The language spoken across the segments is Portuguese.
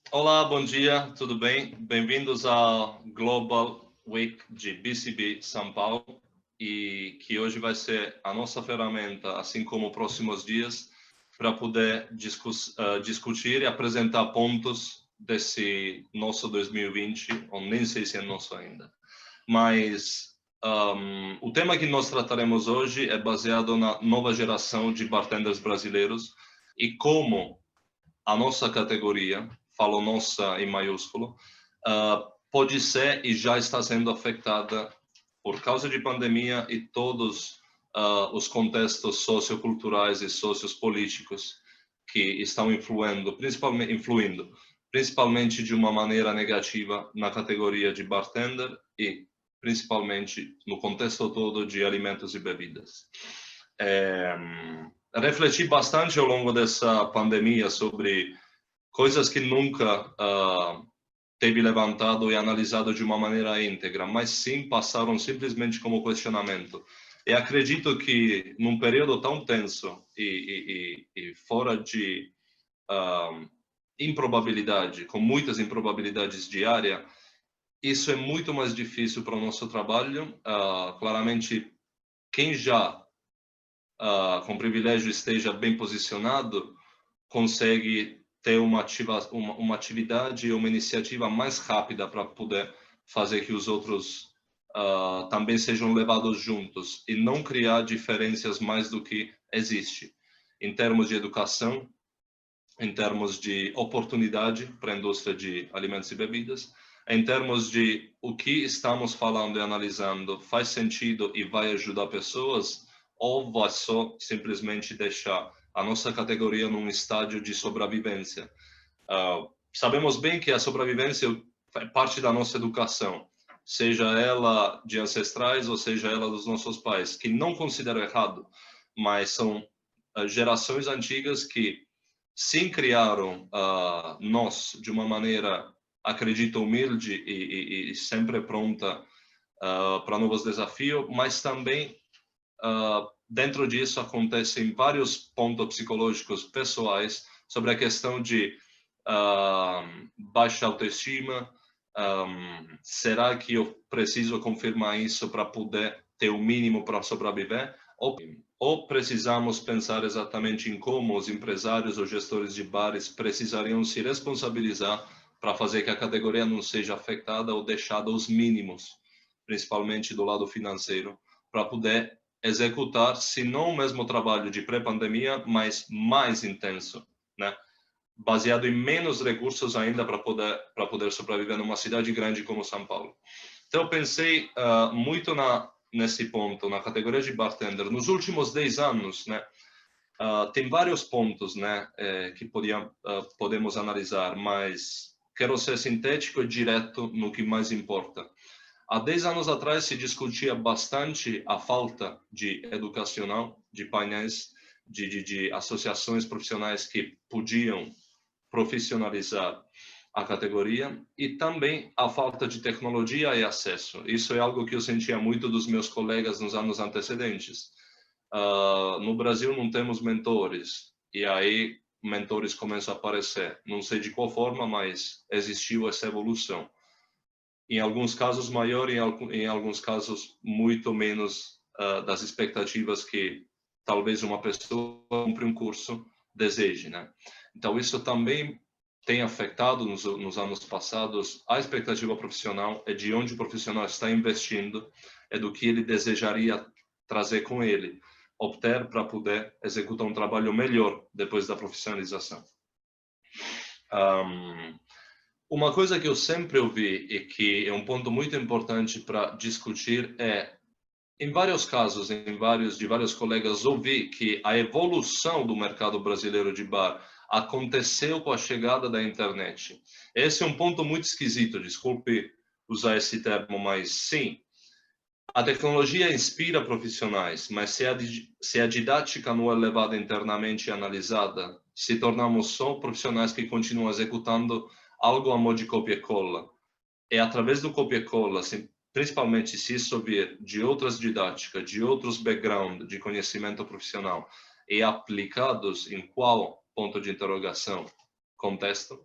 Olá, bom dia, tudo bem? Bem-vindos ao Global Week de BCB São Paulo e que hoje vai ser a nossa ferramenta, assim como próximos dias, para poder discutir e apresentar pontos desse nosso 2020, ou nem sei se é nosso ainda. Mas o tema que nós trataremos hoje é baseado na nova geração de bartenders brasileiros e como a nossa categoria, falo nossa em maiúsculo, pode ser e já está sendo afetada por causa de pandemia e todos os contextos socioculturais e sociopolíticos que estão principalmente de uma maneira negativa na categoria de bartender e principalmente no contexto todo de alimentos e bebidas. Refleti bastante ao longo dessa pandemia sobre coisas que nunca teve levantado e analisado de uma maneira íntegra, mas sim passaram simplesmente como questionamento. E acredito que num período tão tenso e fora de improbabilidade, com muitas improbabilidades diárias, isso é muito mais difícil para o nosso trabalho. Claramente, quem já com privilégio esteja bem posicionado, consegue ter uma atividade, uma iniciativa mais rápida para poder fazer que os outros também sejam levados juntos e não criar diferenças mais do que existe em termos de educação, em termos de oportunidade para a indústria de alimentos e bebidas, em termos de o que estamos falando e analisando faz sentido e vai ajudar pessoas, ou vai só simplesmente deixar a nossa categoria num estágio de sobrevivência. Sabemos bem que a sobrevivência é parte da nossa educação, seja ela de ancestrais ou seja ela dos nossos pais, que não considero errado, mas são gerações antigas que sim criaram nós de uma maneira, acredito, humilde e sempre pronta para novos desafios, mas também dentro disso acontecem vários pontos psicológicos pessoais sobre a questão de baixa autoestima. Será que eu preciso confirmar isso para poder ter o mínimo para sobreviver? Ou precisamos pensar exatamente em como os empresários ou gestores de bares precisariam se responsabilizar para fazer que a categoria não seja afetada ou deixada aos mínimos, principalmente do lado financeiro, para poder executar, se não o mesmo trabalho de pré-pandemia, mas mais intenso, né? Baseado em menos recursos ainda para poder sobreviver numa cidade grande como São Paulo. Então, eu pensei muito nesse ponto, na categoria de bartender. Nos últimos 10 anos, né, tem vários pontos, né, que podemos analisar, mas quero ser sintético e direto no que mais importa. Há 10 anos atrás se discutia bastante a falta de educacional, de painéis, de associações profissionais que podiam profissionalizar a categoria e também a falta de tecnologia e acesso. Isso é algo que eu sentia muito dos meus colegas nos anos antecedentes. No Brasil não temos mentores e aí mentores começam a aparecer. Não sei de qual forma, mas existiu essa evolução. Em alguns casos maior, em alguns casos muito menos das expectativas que talvez uma pessoa cumpre um curso deseje, né? Então isso também tem afetado nos anos passados a expectativa profissional, é de onde o profissional está investindo, é do que ele desejaria trazer com ele, optar para poder executar um trabalho melhor depois da profissionalização. Uma coisa que eu sempre ouvi e que é um ponto muito importante para discutir é, em vários casos, de vários colegas, ouvi que a evolução do mercado brasileiro de bar aconteceu com a chegada da internet. Esse é um ponto muito esquisito, desculpe usar esse termo, mas sim, a tecnologia inspira profissionais, mas se a didática não é levada internamente e analisada, se tornamos só profissionais que continuam executando algo a modo de copia e cola. É através do copia e cola, principalmente se isso vier de outras didáticas, de outros backgrounds de conhecimento profissional e aplicados em qual ponto de interrogação, contexto,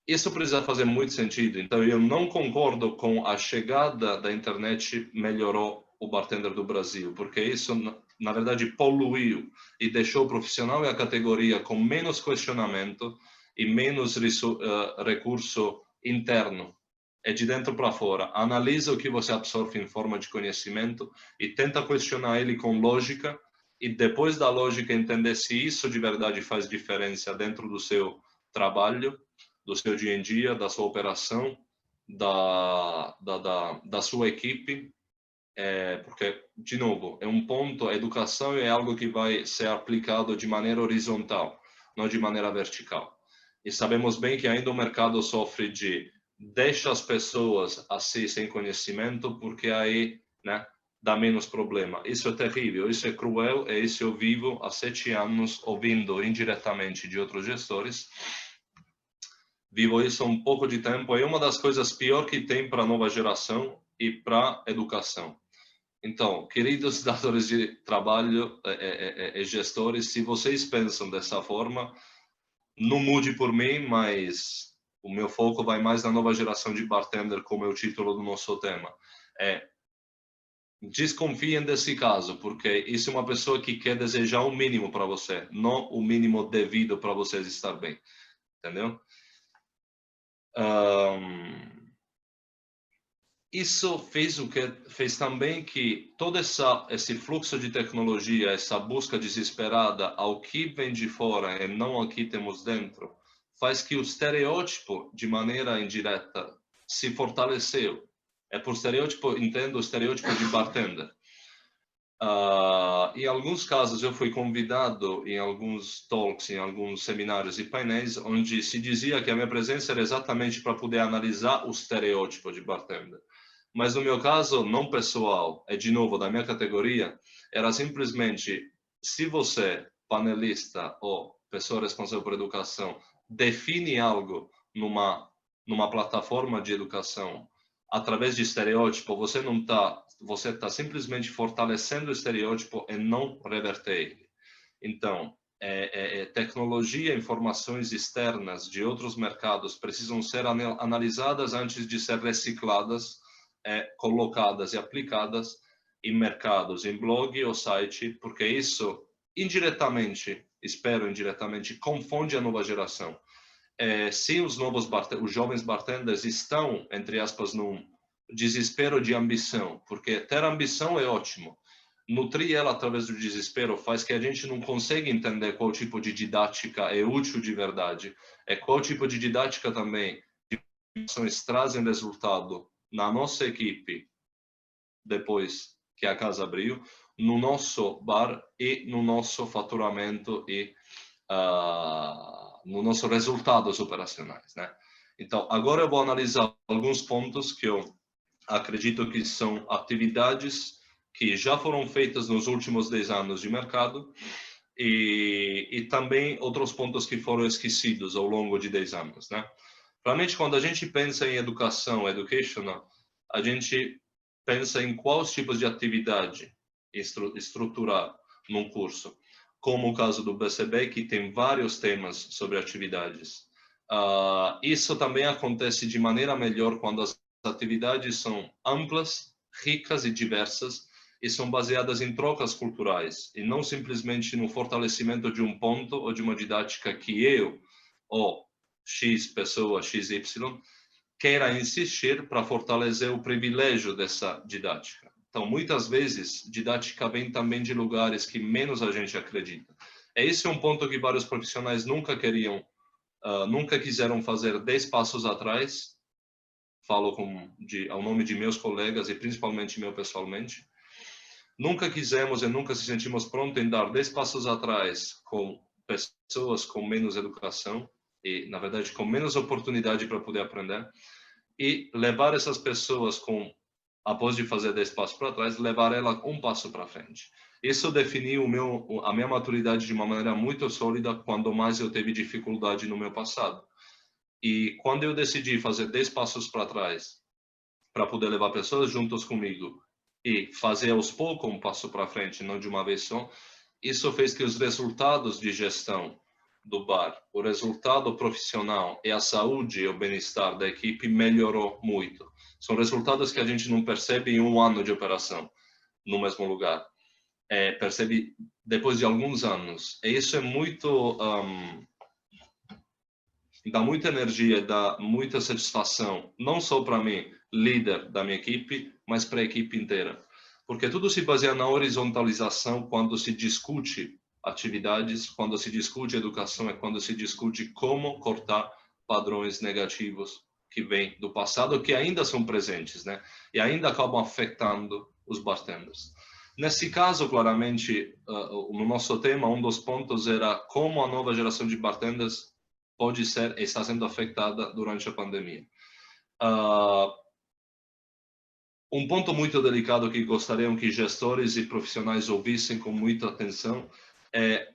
Isso precisa fazer muito sentido. Então, eu não concordo com a chegada da internet melhorou o bartender do Brasil, porque isso, na verdade, poluiu e deixou o profissional e a categoria com menos questionamento e menos recurso interno. É de dentro para fora. Analisa o que você absorve em forma de conhecimento e tenta questionar ele com lógica, e depois da lógica entender se isso de verdade faz diferença dentro do seu trabalho, do seu dia em dia, da sua operação, da sua equipe. Porque, de novo, é um ponto, a educação é algo que vai ser aplicado de maneira horizontal, não de maneira vertical. E sabemos bem que ainda o mercado sofre de deixa as pessoas assim sem conhecimento, porque aí, né, dá menos problema. Isso é terrível, isso é cruel, e isso eu vivo há 7 anos ouvindo indiretamente de outros gestores. Vivo isso há um pouco de tempo. É uma das coisas pior que tem para a nova geração e para a educação. Então, queridos dadores de trabalho e gestores, se vocês pensam dessa forma, não mude por mim, mas o meu foco vai mais na nova geração de bartender, como é o título do nosso tema. Desconfiem desse caso, porque isso é uma pessoa que quer desejar o mínimo para você, não o mínimo devido para vocês estar bem. Entendeu? Isso fez também que todo esse fluxo de tecnologia, essa busca desesperada ao que vem de fora e não ao que temos dentro, faz que o estereótipo, de maneira indireta, se fortaleceu. Por estereótipo, entendo o estereótipo de bartender. Em alguns casos, eu fui convidado em alguns talks, em alguns seminários e painéis, onde se dizia que a minha presença era exatamente para poder analisar o estereótipo de bartender. Mas no meu caso, não pessoal, de novo, da minha categoria, era simplesmente, se você, panelista ou pessoa responsável por educação, define algo numa plataforma de educação através de estereótipo, você está simplesmente fortalecendo o estereótipo e não reverter ele. Então, tecnologia, informações externas de outros mercados precisam ser analisadas antes de ser recicladas, colocadas e aplicadas em mercados, em blog ou site, porque isso indiretamente, espero indiretamente, confunde a nova geração. Se os jovens bartenders estão, entre aspas, num desespero de ambição, porque ter ambição é ótimo. Nutrir ela através do desespero faz que a gente não consiga entender qual tipo de didática é útil de verdade, qual tipo de didática também trazem resultado na nossa equipe depois que a casa abriu, no nosso bar e no nosso faturamento e no nosso resultados operacionais, né? Então, agora eu vou analisar alguns pontos que eu acredito que são atividades que já foram feitas nos últimos 10 anos de mercado e também outros pontos que foram esquecidos ao longo de 10 anos, né? Realmente, quando a gente pensa em educação, educational, a gente pensa em quais tipos de atividade estruturar num curso, como o caso do BCB, que tem vários temas sobre atividades. Isso também acontece de maneira melhor quando as atividades são amplas, ricas e diversas, e são baseadas em trocas culturais, e não simplesmente no fortalecimento de um ponto ou de uma didática que eu, ou X pessoa, XY, queira insistir para fortalecer o privilégio dessa didática. Então, muitas vezes, didática vem também de lugares que menos a gente acredita. Esse é um ponto que vários profissionais nunca quiseram fazer 10 passos atrás. Falo ao nome de meus colegas e principalmente meu pessoalmente. Nunca quisemos e nunca se sentimos prontos em dar 10 passos atrás com pessoas com menos educação e, na verdade, com menos oportunidade para poder aprender, e levar essas pessoas após de fazer 10 passos para trás, levar ela um passo para frente. Isso definiu a minha maturidade de uma maneira muito sólida quando mais eu teve dificuldade no meu passado. E quando eu decidi fazer 10 passos para trás, para poder levar pessoas juntos comigo e fazer aos poucos um passo para frente, não de uma vez só, isso fez que os resultados de gestão do bar, o resultado profissional e a saúde e o bem-estar da equipe melhorou muito. São resultados que a gente não percebe em um ano de operação no mesmo lugar. Percebe depois de alguns anos. E isso é muito... dá muita energia, dá muita satisfação, não só para mim, líder da minha equipe, mas para a equipe inteira. Porque tudo se baseia na horizontalização quando se discute atividades, quando se discute educação, é quando se discute como cortar padrões negativos que vêm do passado, que ainda são presentes, né? E ainda acabam afetando os bartenders. Nesse caso, claramente, no nosso tema, um dos pontos era como a nova geração de bartenders pode ser, está sendo afetada durante a pandemia. Um ponto muito delicado que gostariam que gestores e profissionais ouvissem com muita atenção é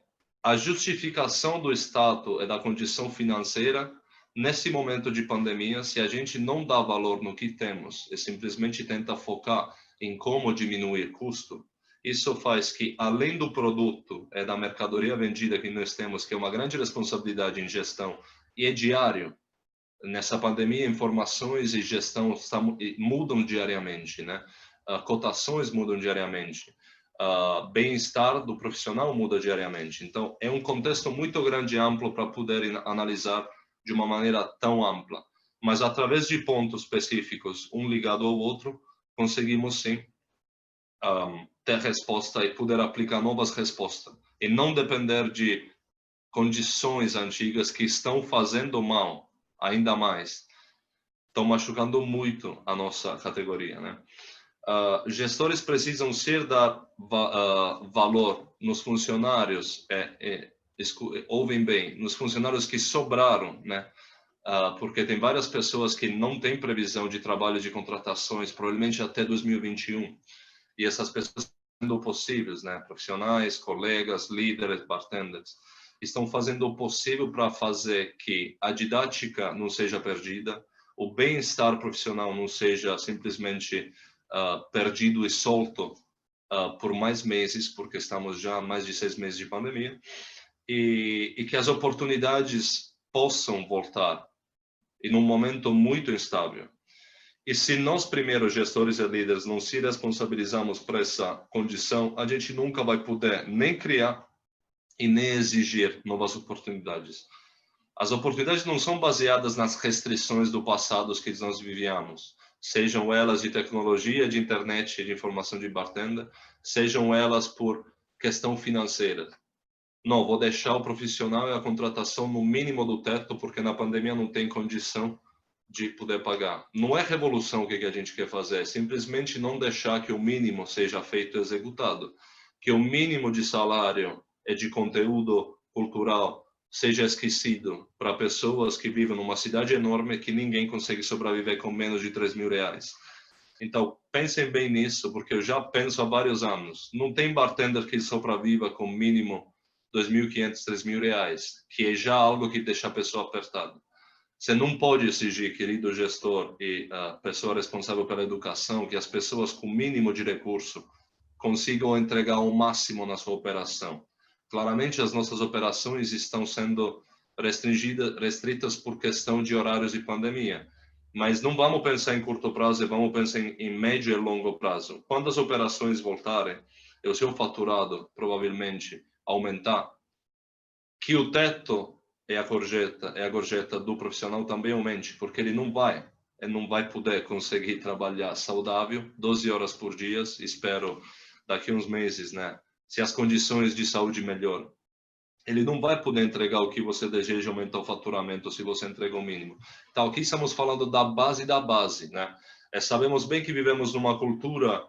a justificação do Estado e da condição financeira nesse momento de pandemia. Se a gente não dá valor no que temos e simplesmente tenta focar em como diminuir custo, isso faz que, além do produto e da mercadoria vendida que nós temos, que é uma grande responsabilidade em gestão e é diário, nessa pandemia, informações e gestão mudam diariamente, né? Cotações mudam diariamente. Bem-estar do profissional muda diariamente. Então, é um contexto muito grande e amplo para poder analisar de uma maneira tão ampla. Mas, através de pontos específicos, um ligado ao outro, conseguimos, sim, ter resposta e poder aplicar novas respostas. E não depender de condições antigas que estão fazendo mal ainda mais, estão machucando muito a nossa categoria, né? Gestores precisam ser dar valor nos funcionários, ouvem bem, nos funcionários que sobraram, né? Porque tem várias pessoas que não têm previsão de trabalho de contratações, provavelmente até 2021, e essas pessoas sendo possíveis, né? Profissionais, colegas, líderes, bartenders, estão fazendo o possível para fazer que a didática não seja perdida, o bem-estar profissional não seja simplesmente perdido e solto por mais meses, porque estamos já há mais de 6 meses de pandemia, e que as oportunidades possam voltar em um momento muito instável. E se nós, primeiros gestores e líderes, não se responsabilizarmos por essa condição, a gente nunca vai poder nem criar e nem exigir novas oportunidades. As oportunidades não são baseadas nas restrições do passado que nós vivíamos, sejam elas de tecnologia, de internet, de informação de bartender, sejam elas por questão financeira. Não, vou deixar o profissional e a contratação no mínimo do teto, porque na pandemia não tem condição de poder pagar. Não é revolução o que a gente quer fazer, é simplesmente não deixar que o mínimo seja feito e executado, que o mínimo de salário e de conteúdo cultural seja esquecido para pessoas que vivem numa cidade enorme que ninguém consegue sobreviver com menos de R$3.000. Então, pensem bem nisso, porque eu já penso há vários anos. Não tem bartender que sobreviva com mínimo R$2.500, R$3.000, que é já algo que deixa a pessoa apertada. Você não pode exigir, querido gestor e a pessoa responsável pela educação, que as pessoas com mínimo de recurso consigam entregar o máximo na sua operação. Claramente, as nossas operações estão sendo restritas por questão de horários de pandemia. Mas não vamos pensar em curto prazo, vamos pensar em médio e longo prazo. Quando as operações voltarem, e o seu faturado provavelmente aumentar, que o teto é a gorjeta do profissional também aumente, porque ele não vai poder conseguir trabalhar saudável 12 horas por dia, espero daqui a uns meses, né? Se as condições de saúde melhoram. Ele não vai poder entregar o que você deseja, aumentar o faturamento se você entrega o mínimo. Então, aqui estamos falando da base, né? Sabemos bem que vivemos numa cultura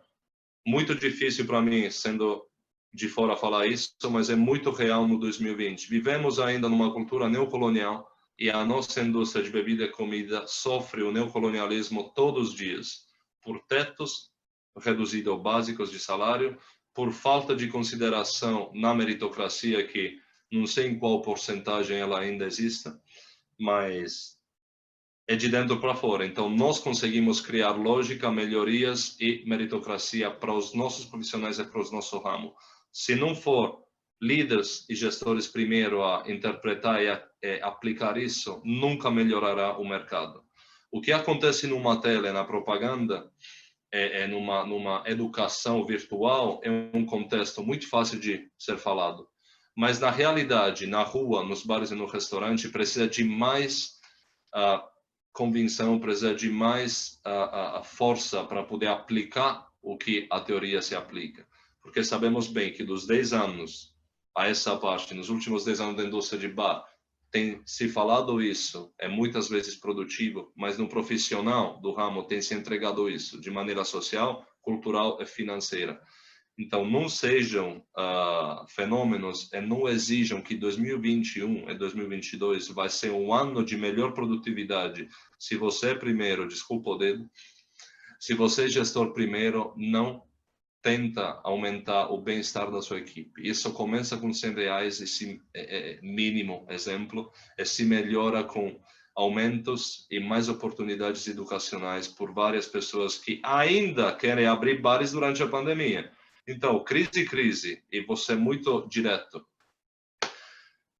muito difícil para mim, sendo de fora falar isso, mas é muito real no 2020. Vivemos ainda numa cultura neocolonial e a nossa indústria de bebida e comida sofre o neocolonialismo todos os dias, por tetos reduzidos ou básicos de salário, por falta de consideração na meritocracia, que não sei em qual porcentagem ela ainda existe, mas é de dentro para fora. Então, nós conseguimos criar lógica, melhorias e meritocracia para os nossos profissionais e para o nosso ramo. Se não for líderes e gestores primeiro a interpretar e aplicar isso, nunca melhorará o mercado. O que acontece numa tela, na propaganda, numa educação virtual, é um contexto muito fácil de ser falado. Mas na realidade, na rua, nos bares e no restaurante, precisa de mais convicção, precisa de mais força para poder aplicar o que a teoria se aplica. Porque sabemos bem que dos 10 anos a essa parte, nos últimos 10 anos da indústria de bar, tem se falado isso, é muitas vezes produtivo, mas no profissional do ramo tem se entregado isso de maneira social, cultural e financeira. Então, não sejam fenômenos e não exijam que 2021 e 2022 vai ser um ano de melhor produtividade. Se você é primeiro, desculpa o dedo, se você é gestor primeiro, não tenta aumentar o bem-estar da sua equipe. Isso começa com R$100, esse mínimo exemplo, e se melhora com aumentos e mais oportunidades educacionais por várias pessoas que ainda querem abrir bares durante a pandemia. Então, crise, e você é muito direto.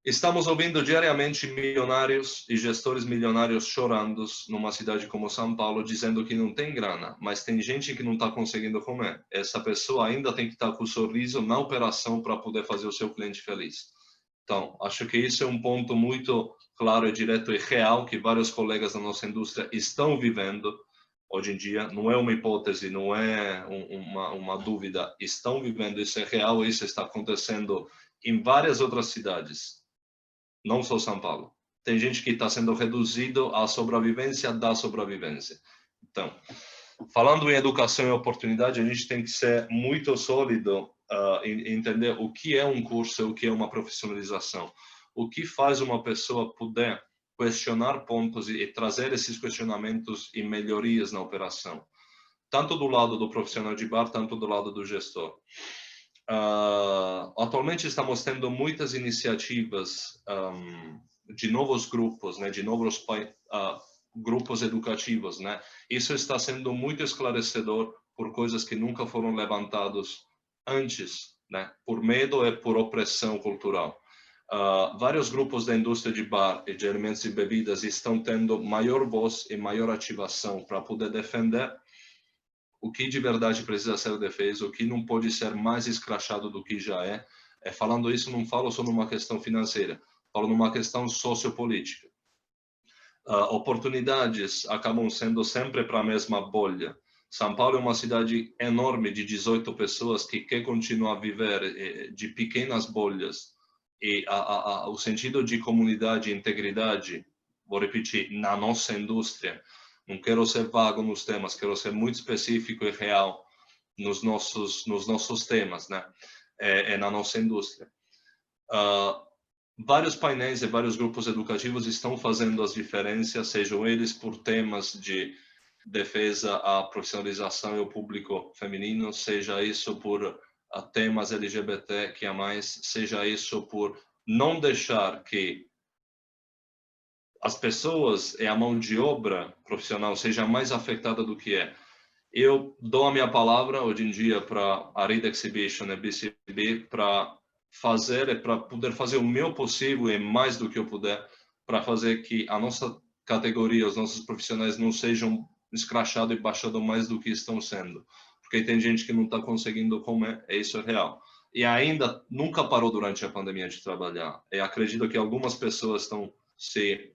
Estamos ouvindo diariamente milionários e gestores milionários chorando numa cidade como São Paulo, dizendo que não tem grana, mas tem gente que não está conseguindo comer. Essa pessoa ainda tem que estar com o sorriso na operação para poder fazer o seu cliente feliz. Então, acho que isso é um ponto muito claro e direto e real que vários colegas da nossa indústria estão vivendo hoje em dia. Não é uma hipótese, não é uma dúvida. Estão vivendo, isso é real, isso está acontecendo em várias outras cidades. Não só São Paulo. Tem gente que está sendo reduzido à sobrevivência da sobrevivência. Então, falando em educação e oportunidade, a gente tem que ser muito sólido em entender o que é um curso, o que é uma profissionalização. O que faz uma pessoa poder questionar pontos e trazer esses questionamentos e melhorias na operação. Tanto do lado do profissional de bar, tanto do lado do gestor. Atualmente estamos tendo muitas iniciativas de novos grupos, né, de novos grupos educativos, né? Isso está sendo muito esclarecedor por coisas que nunca foram levantadas antes, né? Por medo e por opressão cultural. Vários grupos da indústria de bar e de alimentos e bebidas estão tendo maior voz e maior ativação para poder defender o que de verdade precisa ser defeso, o que não pode ser mais escrachado do que já é. Falando isso, não falo só numa questão financeira, falo numa questão sociopolítica. Oportunidades acabam sendo sempre para a mesma bolha. São Paulo é uma cidade enorme de 18 pessoas que quer continuar a viver de pequenas bolhas. E o sentido de comunidade e integridade, vou repetir, na nossa indústria, não quero ser vago nos temas, quero ser muito específico e real nos nossos temas, né? Na nossa indústria. Vários painéis e vários grupos educativos estão fazendo as diferenças, sejam eles por temas de defesa à profissionalização e ao público feminino, seja isso por temas LGBT, que é mais, seja isso por não deixar que as pessoas e a mão de obra profissional seja mais afetada do que é. Eu dou a minha palavra hoje em dia para a Reed Exhibition e BCB para fazer e para poder fazer o meu possível e mais do que eu puder para fazer que a nossa categoria, os nossos profissionais não sejam escrachados e baixados mais do que estão sendo. Porque tem gente que não está conseguindo comer, isso é real. E ainda nunca parou durante a pandemia de trabalhar. E acredito que algumas pessoas estão se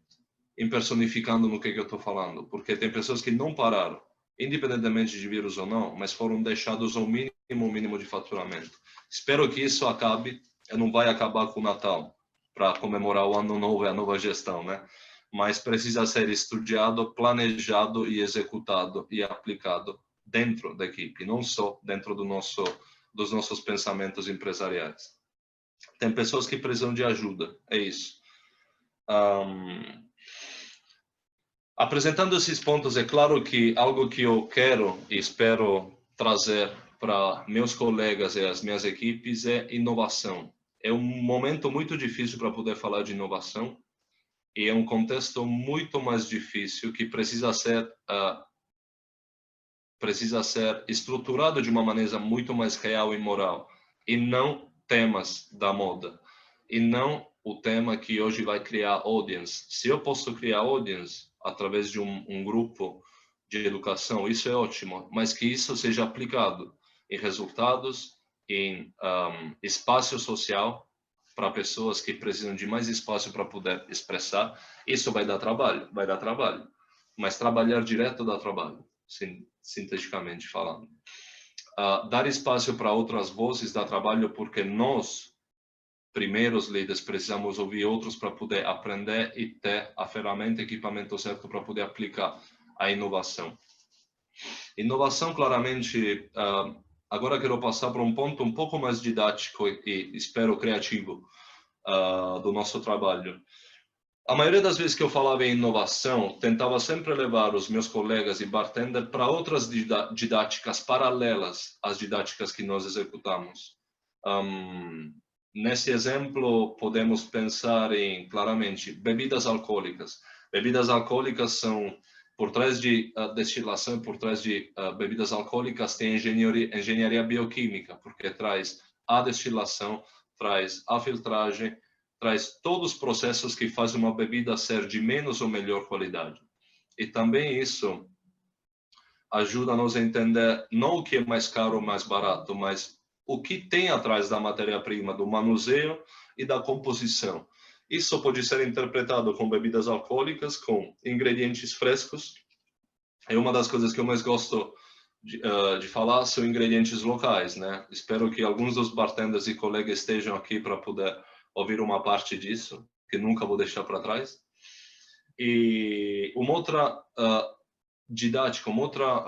impersonificando no que eu estou falando, porque tem pessoas que não pararam, independentemente de vírus ou não, mas foram deixados ao mínimo de faturamento. Espero que isso acabe, e não vai acabar com o Natal, para comemorar o ano novo e a nova gestão, né? Mas precisa ser estudado, planejado e executado e aplicado dentro da equipe, não só dentro dos nossos pensamentos empresariais. Tem pessoas que precisam de ajuda, é isso. Apresentando esses pontos, é claro que algo que eu quero e espero trazer para meus colegas e as minhas equipes é inovação. É um momento muito difícil para poder falar de inovação e é um contexto muito mais difícil que precisa ser estruturado de uma maneira muito mais real e moral e não temas da moda e não o tema que hoje vai criar audience. Se eu posso criar audience através de um grupo de educação, isso é ótimo, mas que isso seja aplicado em resultados, em espaço social para pessoas que precisam de mais espaço para poder expressar, isso vai dar trabalho, mas trabalhar direto dá trabalho, sinteticamente falando. Dar espaço para outras vozes dá trabalho porque nós, primeiros líderes, precisamos ouvir outros para poder aprender e ter a ferramenta, equipamento certo para poder aplicar a inovação. Inovação, claramente, agora quero passar para um ponto um pouco mais didático e espero criativo do nosso trabalho. A maioria das vezes que eu falava em inovação, tentava sempre levar os meus colegas e bartender para outras didáticas paralelas às didáticas que nós executamos. Nesse exemplo, podemos pensar em, claramente, bebidas alcoólicas. Bebidas alcoólicas são, por trás de destilação, por trás de bebidas alcoólicas, tem engenharia bioquímica, porque traz a destilação, traz a filtragem, traz todos os processos que fazem uma bebida ser de menos ou melhor qualidade. E também isso ajuda a nos entender não o que é mais caro ou mais barato, mas o que tem atrás da matéria-prima, do manuseio e da composição. Isso pode ser interpretado com bebidas alcoólicas, com ingredientes frescos. É uma das coisas que eu mais gosto de falar são ingredientes locais, né? Espero que alguns dos bartenders e colegas estejam aqui para poder ouvir uma parte disso, que nunca vou deixar para trás. E uma outra didática, uma outra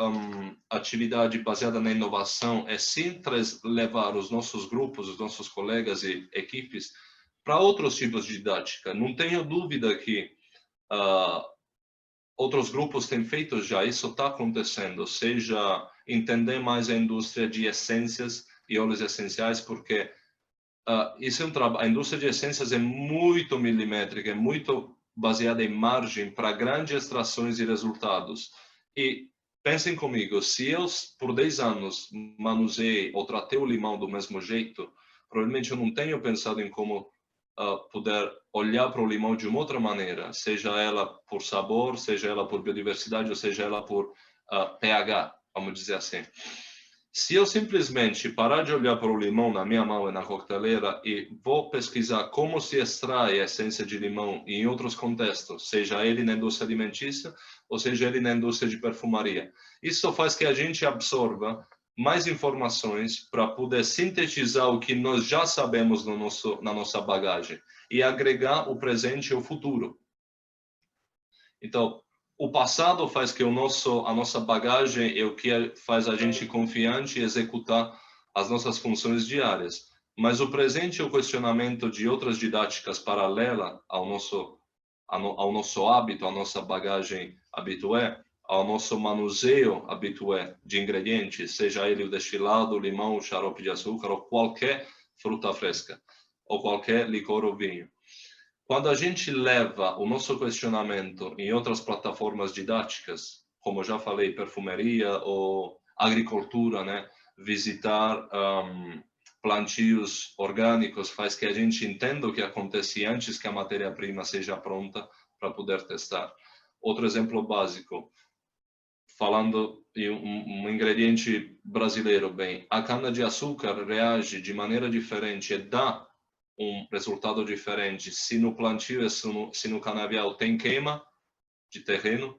atividade baseada na inovação é sim levar os nossos grupos, os nossos colegas e equipes para outros tipos de didática. Não tenho dúvida que outros grupos têm feito já, isso está acontecendo, seja entender mais a indústria de essências e óleos essenciais, porque isso é um trabalho. A indústria de essências é muito milimétrica, é muito baseada em margem para grandes extrações e resultados. E pensem comigo, se eu por 10 anos manuseei ou tratei o limão do mesmo jeito, provavelmente eu não tenho pensado em como poder olhar para o limão de uma outra maneira, seja ela por sabor, seja ela por biodiversidade, ou seja ela por pH, vamos dizer assim. Se eu simplesmente parar de olhar para o limão na minha mão e na coqueteleira e vou pesquisar como se extrai a essência de limão em outros contextos, seja ele na indústria alimentícia ou seja ele na indústria de perfumaria, isso faz que a gente absorva mais informações para poder sintetizar o que nós já sabemos na nossa bagagem e agregar o presente e o futuro. Então, o passado faz que a nossa bagagem é o que faz a gente confiante e executar as nossas funções diárias. Mas o presente é o questionamento de outras didáticas paralelas ao nosso hábito, à nossa bagagem habitué, ao nosso manuseio habitué de ingredientes, seja ele o destilado, o limão, o xarope de açúcar ou qualquer fruta fresca, ou qualquer licor ou vinho. Quando a gente leva o nosso questionamento em outras plataformas didáticas, como já falei, perfumaria ou agricultura, né? Visitar plantios orgânicos faz que a gente entenda o que acontece antes que a matéria-prima seja pronta para poder testar. Outro exemplo básico, falando de um ingrediente brasileiro, bem, a cana-de-açúcar reage de maneira diferente e dá um resultado diferente se no plantio e se no canavial tem queima de terreno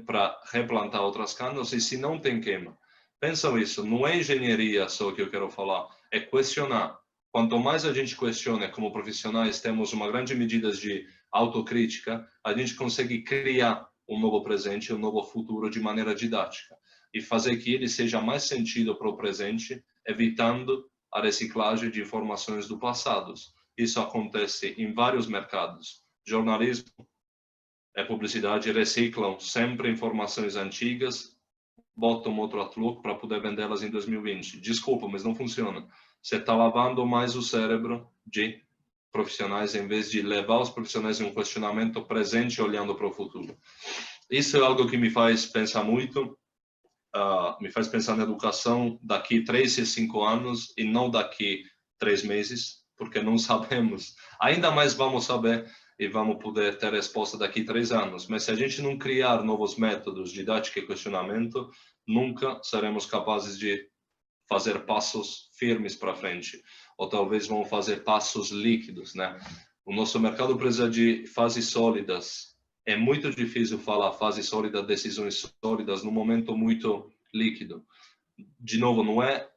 para replantar outras canas e se não tem queima. Pensam isso, não é engenharia só que eu quero falar, é questionar. Quanto mais a gente questiona, como profissionais temos uma grande medida de autocrítica, a gente consegue criar um novo presente, um novo futuro de maneira didática e fazer que ele seja mais sentido para o presente, evitando a reciclagem de informações do passado. Isso acontece em vários mercados. Jornalismo, publicidade reciclam sempre informações antigas, botam outro outlook para poder vendê-las em 2020. Desculpa, mas não funciona. Você está lavando mais o cérebro de profissionais em vez de levar os profissionais em um questionamento presente olhando para o futuro. Isso é algo que me faz pensar muito, me faz pensar na educação daqui 3 e 5 anos e não daqui 3 meses, porque não sabemos. Ainda mais vamos saber e vamos poder ter resposta daqui a 3 anos. Mas se a gente não criar novos métodos, didática e questionamento, nunca seremos capazes de fazer passos firmes para frente. Ou talvez vamos fazer passos líquidos, né? O nosso mercado precisa de fases sólidas. É muito difícil falar fase sólida, decisões sólidas, num momento muito líquido. De novo, não é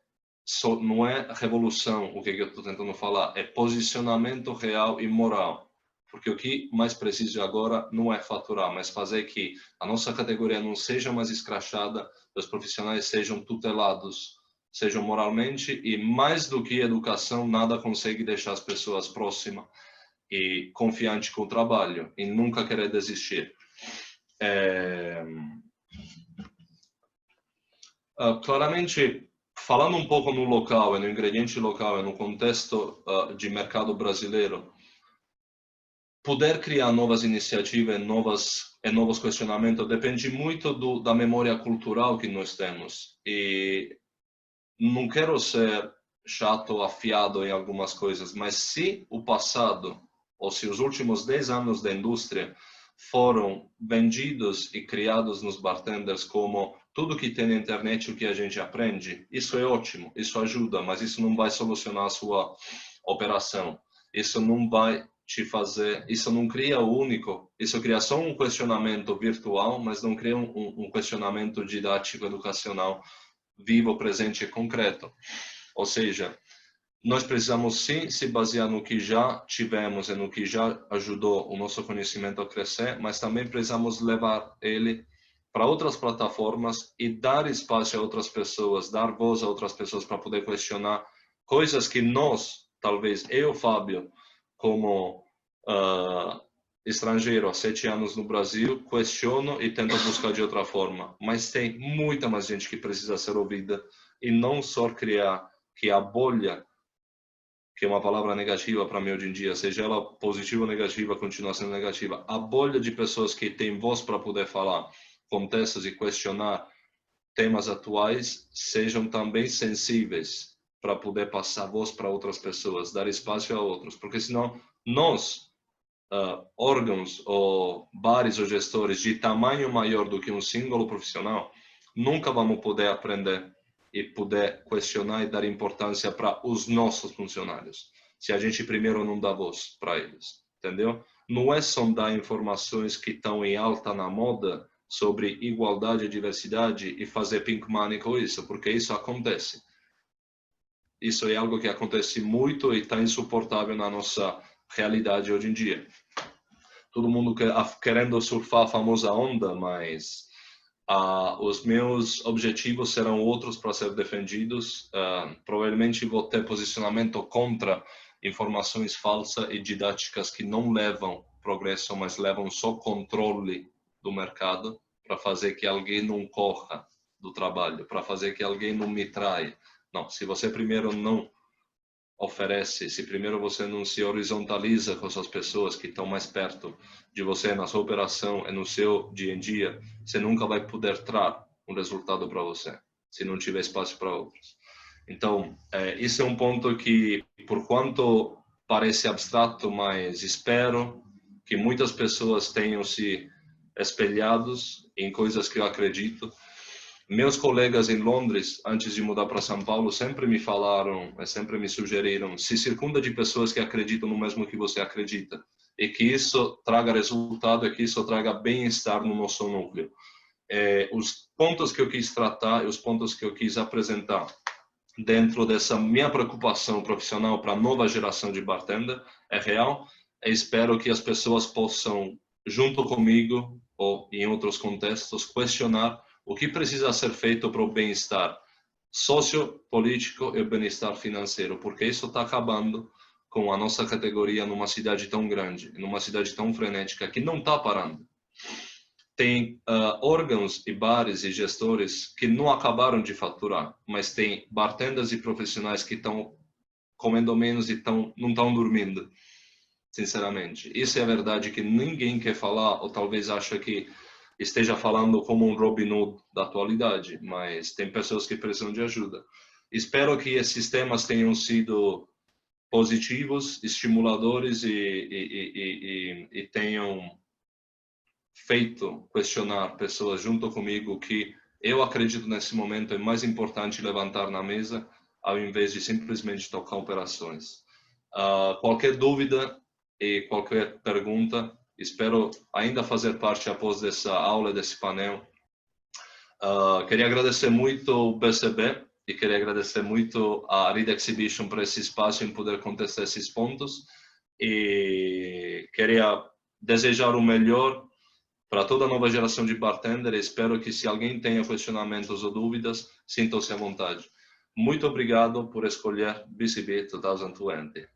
revolução o que eu estou tentando falar, é posicionamento real e moral. Porque o que mais preciso agora não é faturar, mas fazer que a nossa categoria não seja mais escrachada, os profissionais sejam tutelados, sejam moralmente, e mais do que educação, nada consegue deixar as pessoas próximas e confiantes com o trabalho, e nunca querer desistir. Claramente, falando um pouco no local, no ingrediente local, no contexto de mercado brasileiro, poder criar novas iniciativas e novos questionamentos depende muito da memória cultural que nós temos. E não quero ser chato, afiado em algumas coisas, mas se o passado, ou se os últimos 10 anos da indústria foram vendidos e criados nos bartenders como tudo que tem na internet, o que a gente aprende, isso é ótimo, isso ajuda, mas isso não vai solucionar a sua operação. Isso não vai te fazer, isso não cria o único, isso cria só um questionamento virtual, mas não cria um questionamento didático, educacional, vivo, presente e concreto. Ou seja, nós precisamos sim se basear no que já tivemos e no que já ajudou o nosso conhecimento a crescer, mas também precisamos levar ele para outras plataformas e dar espaço a outras pessoas, dar voz a outras pessoas para poder questionar coisas que nós, talvez eu, Fábio, como estrangeiro há 7 anos no Brasil, questiono e tento buscar de outra forma. Mas tem muita mais gente que precisa ser ouvida e não só criar que a bolha, que é uma palavra negativa para mim hoje em dia, seja ela positiva ou negativa, continua sendo negativa. A bolha de pessoas que têm voz para poder falar contextos e questionar temas atuais sejam também sensíveis para poder passar voz para outras pessoas, dar espaço a outros, porque senão nós, órgãos ou bares ou gestores de tamanho maior do que um símbolo profissional, nunca vamos poder aprender e poder questionar e dar importância para os nossos funcionários, se a gente primeiro não dá voz para eles, entendeu? Não é só dar informações que estão em alta na moda sobre igualdade e diversidade e fazer pink money com isso, porque isso acontece. Isso é algo que acontece muito e está insuportável na nossa realidade hoje em dia. Todo mundo querendo surfar a famosa onda, mas os meus objetivos serão outros para ser defendidos. Provavelmente vou ter posicionamento contra informações falsas e didáticas que não levam progresso, mas levam só controle do mercado para fazer que alguém não corra do trabalho, para fazer que alguém não me traia. Não, se você primeiro não oferece, se primeiro você não se horizontaliza com essas pessoas que estão mais perto de você na sua operação e no seu dia a dia, você nunca vai poder trazer um resultado para você, se não tiver espaço para outros. Então, isso é um ponto que, por quanto parece abstrato, mas espero que muitas pessoas tenham se espelhados em coisas que eu acredito. Meus colegas em Londres, antes de mudar para São Paulo, sempre me falaram, sempre me sugeriram, se circunda de pessoas que acreditam no mesmo que você acredita e que isso traga resultado e que isso traga bem-estar no nosso núcleo. Os pontos que eu quis tratar e os pontos que eu quis apresentar dentro dessa minha preocupação profissional para a nova geração de bartender é real. E espero que as pessoas possam, junto comigo ou em outros contextos, questionar o que precisa ser feito para o bem-estar sociopolítico e o bem-estar financeiro, porque isso está acabando com a nossa categoria numa cidade tão grande, numa cidade tão frenética, que não está parando. Tem órgãos e bares e gestores que não acabaram de faturar, mas tem bartenders e profissionais que estão comendo menos e não estão dormindo, sinceramente. Isso é a verdade que ninguém quer falar, ou talvez acha que esteja falando como um Robin Hood da atualidade, mas tem pessoas que precisam de ajuda. Espero que esses temas tenham sido positivos, estimuladores e tenham feito questionar pessoas junto comigo que eu acredito nesse momento é mais importante levantar na mesa ao invés de simplesmente tocar operações. Qualquer dúvida e qualquer pergunta, espero ainda fazer parte após dessa aula, desse painel. Queria agradecer muito o BCB e queria agradecer muito a Reed Exhibition por esse espaço em poder contestar esses pontos e queria desejar o melhor para toda a nova geração de bartender. Espero que se alguém tenha questionamentos ou dúvidas, sintam-se à vontade. Muito obrigado por escolher BCB 2020.